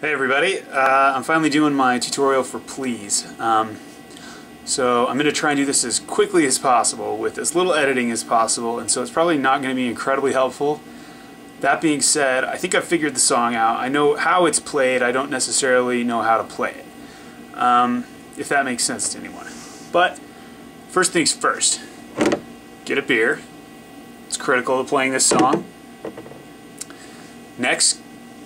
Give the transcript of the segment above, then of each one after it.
Hey everybody, I'm finally doing my tutorial for Please. So I'm going to try and do this as quickly as possible with as little editing as possible, and so it's probably not going to be incredibly helpful. That being said, I think I've figured the song out. I know how it's played, I don't necessarily know how to play it. If that makes sense to anyone. But first things first, get a beer. It's critical to playing this song. Next,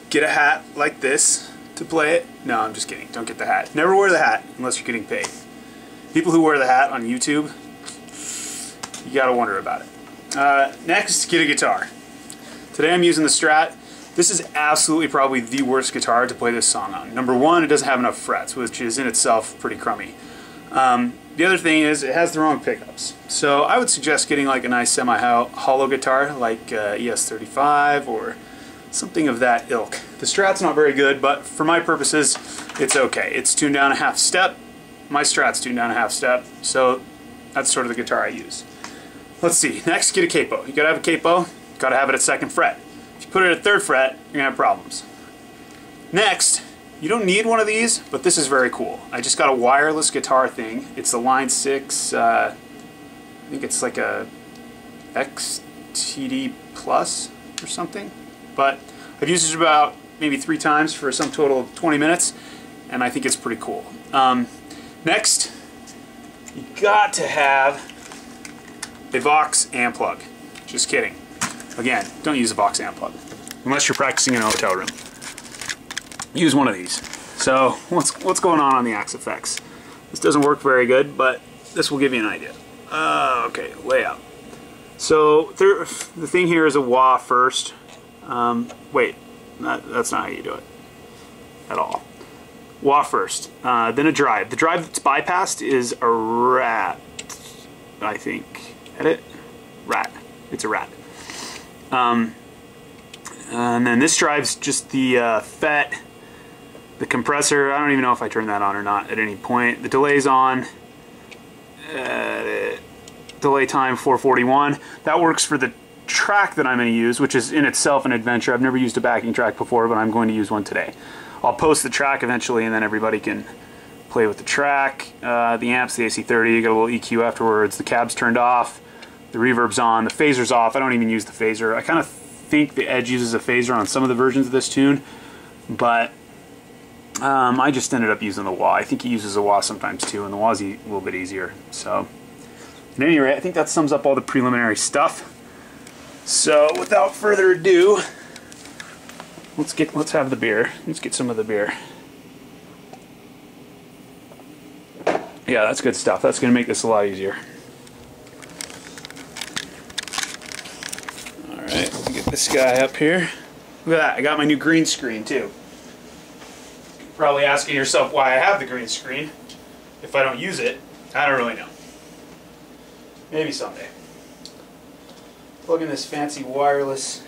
get a hat like this to play it. No, I'm just kidding. Don't get the hat. Never wear the hat unless you're getting paid. People who wear the hat on YouTube, you gotta wonder about it. Next, get a guitar. Today I'm using the Strat. This is absolutely probably the worst guitar to play this song on. Number one, it doesn't have enough frets, which is in itself pretty crummy. The other thing is it has the wrong pickups. So I would suggest getting like a nice semi-hollow guitar like ES35 or something of that ilk. The Strat's not very good, but for my purposes, it's okay. It's tuned down a half step. My Strat's tuned down a half step, so that's sort of the guitar I use. Let's see. Next, get a capo. You gotta have a capo. Gotta have it at 2nd fret. If you put it at 3rd fret, you're gonna have problems. Next, you don't need one of these, but this is very cool. I just got a wireless guitar thing. It's a Line 6. I think it's like a XTD Plus or something. But I've used it about maybe 3 times for some total of 20 minutes, and I think it's pretty cool. Next, you got to have a Vox amp plug. Just kidding. Again, don't use a Vox amp plug unless you're practicing in a hotel room. Use one of these. So what's going on the Axe effects? This doesn't work very good, but this will give you an idea. Okay, layout. So the thing here is a wah first. Wait, that's not how you do it at all. Wah first, then a drive. The drive that's bypassed is a rat, I think. Edit? Rat. It's a rat. And then this drive's just the FET, the compressor. I don't even know if I turned that on or not at any point. The delay's on. Delay time 441. That works for the track that I'm going to use, which is in itself an adventure. I've never used a backing track before, but I'm going to use one today. I'll post the track eventually, and then everybody can play with the track. The amp's the AC30, you got a little EQ afterwards, the cab's turned off, the reverb's on, the phaser's off. I don't even use the phaser. I kind of think the Edge uses a phaser on some of the versions of this tune, but I just ended up using the wah. I think he uses a wah sometimes too, and the wah's a little bit easier. So, at any rate, I think that sums up all the preliminary stuff. So, without further ado, let's have the beer. Let's get some of the beer. Yeah, that's good stuff. That's going to make this a lot easier. Alright, let me get this guy up here. Look at that, I got my new green screen too. You're probably asking yourself why I have the green screen. If I don't use it, I don't really know. Maybe someday. Plug in this fancy wireless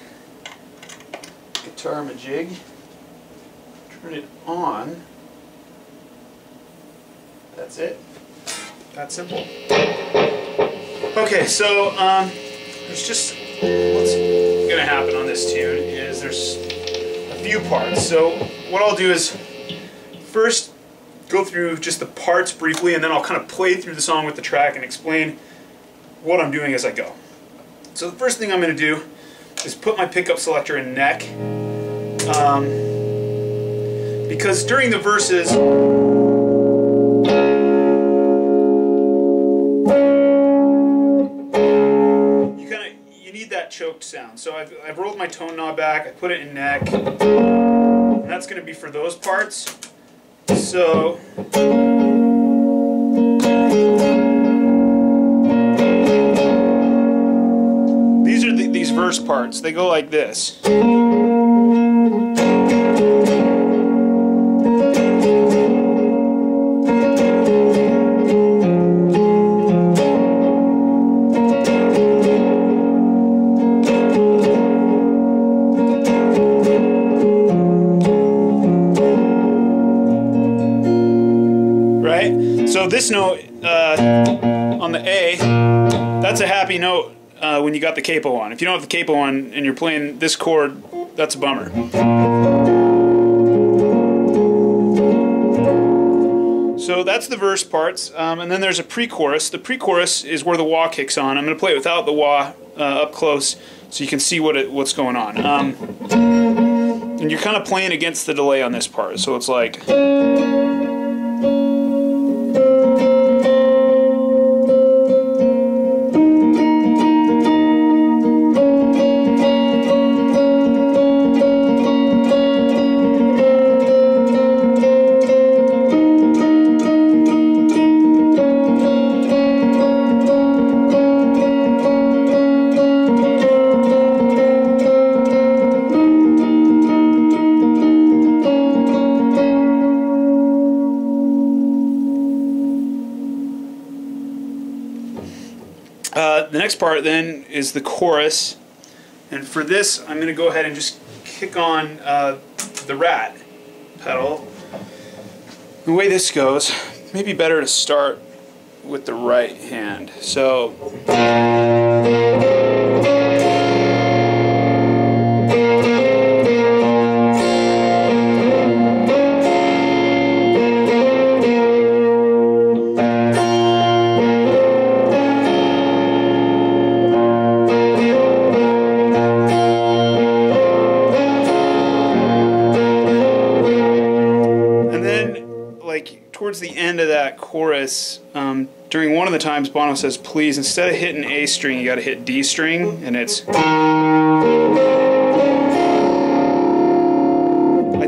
guitar majig, turn it on, that's it, that's simple. Okay, so there's just, what's going to happen on this tune is there's a few parts. So what I'll do is first go through just the parts briefly, and then I'll kind of play through the song with the track and explain what I'm doing as I go. So the first thing I'm going to do is put my pickup selector in neck, because during the verses you need that choked sound. So I've rolled my tone knob back, I put it in neck, and that's going to be for those parts. So these verse parts, they go like this. Right? So this note on the A, that's a happy note when you got the capo on. If you don't have the capo on and you're playing this chord, that's a bummer. So that's the verse parts, and then there's a pre-chorus. The pre-chorus is where the wah kicks on. I'm going to play it without the wah up close so you can see what's going on. And you're kind of playing against the delay on this part, so it's like... The next part then is the chorus, and for this I'm going to go ahead and just kick on the rat pedal. The way this goes, maybe better to start with the right hand. So towards the end of that chorus, during one of the times Bono says, please, instead of hitting A string, you got to hit D string, and it's... I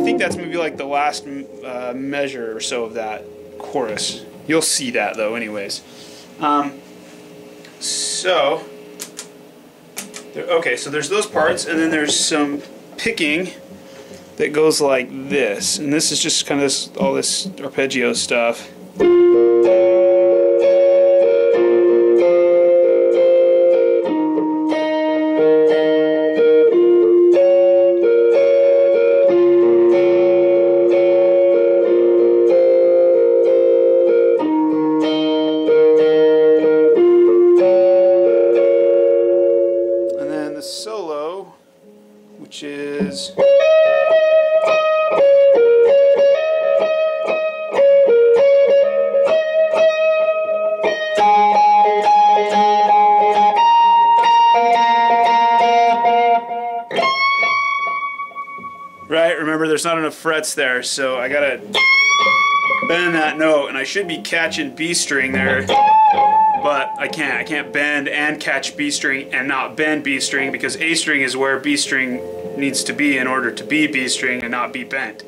think that's maybe like the last measure or so of that chorus. You'll see that though anyways. Okay, so there's those parts, and then there's some picking that goes like this, and this is just kind of all this arpeggio stuff. And then the solo, which is... Right, remember there's not enough frets there, so I gotta bend that note, and I should be catching B string there, but I can't. I can't bend and catch B string and not bend B string, because A string is where B string needs to be in order to be B string and not be bent.